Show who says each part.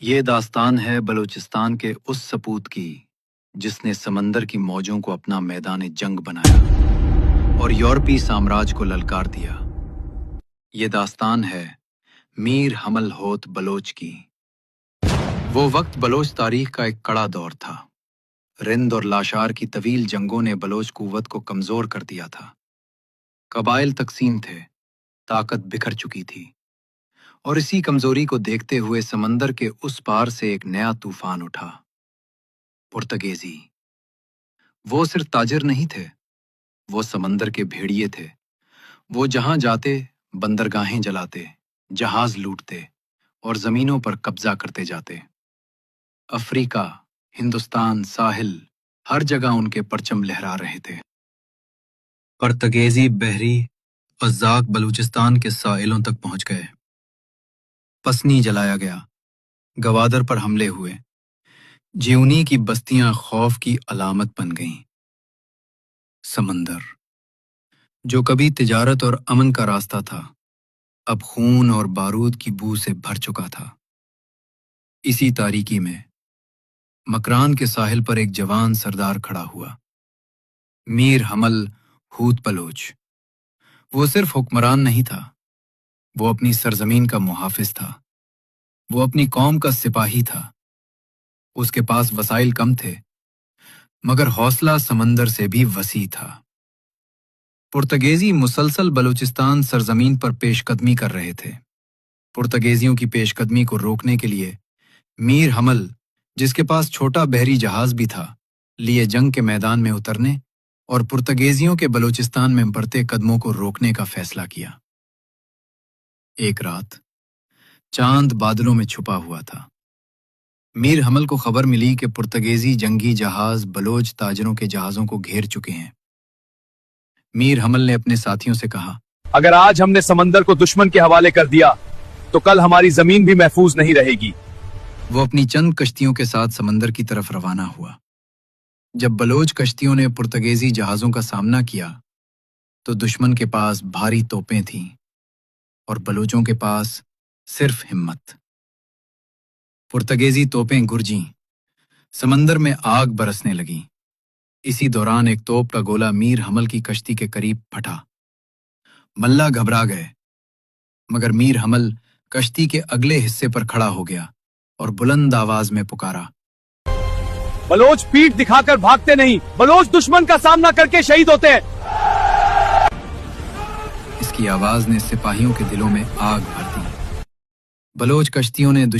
Speaker 1: یہ داستان ہے بلوچستان کے اس سپوت کی جس نے سمندر کی موجوں کو اپنا میدان جنگ بنایا اور یورپی سامراج کو للکار دیا۔ یہ داستان ہے میر حمل ہوت بلوچ کی۔ وہ وقت بلوچ تاریخ کا ایک کڑا دور تھا۔ رند اور لاشار کی طویل جنگوں نے بلوچ قوت کو کمزور کر دیا تھا۔ قبائل تقسیم تھے، طاقت بکھر چکی تھی، اور اسی کمزوری کو دیکھتے ہوئے سمندر کے اس پار سے ایک نیا طوفان اٹھا، پرتگیزی۔ وہ صرف تاجر نہیں تھے، وہ سمندر کے بھیڑیے تھے۔ وہ جہاں جاتے بندرگاہیں جلاتے، جہاز لوٹتے اور زمینوں پر قبضہ کرتے جاتے۔ افریقہ، ہندوستان، ساحل، ہر جگہ ان کے پرچم لہرا رہے تھے۔ پرتگیزی بحری قزاق بلوچستان کے ساحلوں تک پہنچ گئے۔ پسنی جلایا گیا، گوادر پر حملے ہوئے، جیونی کی بستیاں خوف کی علامت بن گئیں۔ سمندر، جو کبھی تجارت اور امن کا راستہ تھا، اب خون اور بارود کی بو سے بھر چکا تھا۔ اسی تاریکی میں مکران کے ساحل پر ایک جوان سردار کھڑا ہوا، میر حمل ہوت بلوچ۔ وہ صرف حکمران نہیں تھا، وہ اپنی سرزمین کا محافظ تھا، وہ اپنی قوم کا سپاہی تھا۔ اس کے پاس وسائل کم تھے، مگر حوصلہ سمندر سے بھی وسیع تھا۔ پرتگیزی مسلسل بلوچستان سرزمین پر پیش قدمی کر رہے تھے۔ پرتگیزیوں کی پیش قدمی کو روکنے کے لیے میر حمل، جس کے پاس چھوٹا بحری جہاز بھی تھا، لیے جنگ کے میدان میں اترنے اور پرتگیزیوں کے بلوچستان میں بڑھتے قدموں کو روکنے کا فیصلہ کیا۔ ایک رات چاند بادلوں میں چھپا ہوا تھا۔ میر حمل کو خبر ملی کہ پرتگیزی جنگی جہاز بلوچ تاجروں کے جہازوں کو گھیر چکے ہیں۔ میر حمل نے اپنے ساتھیوں سے کہا،
Speaker 2: اگر آج ہم نے سمندر کو دشمن کے حوالے کر دیا تو کل ہماری زمین بھی محفوظ نہیں رہے گی۔
Speaker 1: وہ اپنی چند کشتیوں کے ساتھ سمندر کی طرف روانہ ہوا۔ جب بلوچ کشتیوں نے پرتگیزی جہازوں کا سامنا کیا تو دشمن کے پاس بھاری توپیں تھیں اور بلوچوں کے پاس صرف ہمت۔ پرتگیزی توپیں گرجیں، سمندر میں آگ برسنے لگیں۔ اسی دوران ایک توپ کا گولہ میر حمل کی کشتی کے قریب پھٹا۔ ملا گھبرا گئے، مگر میر حمل کشتی کے اگلے حصے پر کھڑا ہو گیا اور بلند آواز میں پکارا،
Speaker 2: بلوچ پیٹھ دکھا کر بھاگتے نہیں، بلوچ دشمن کا سامنا کر کے شہید ہوتے ہیں۔
Speaker 1: اس کی آواز نے سپاہیوں کے دلوں میں آگ بھر دی۔ بلوچ کشتیوں نے دشمن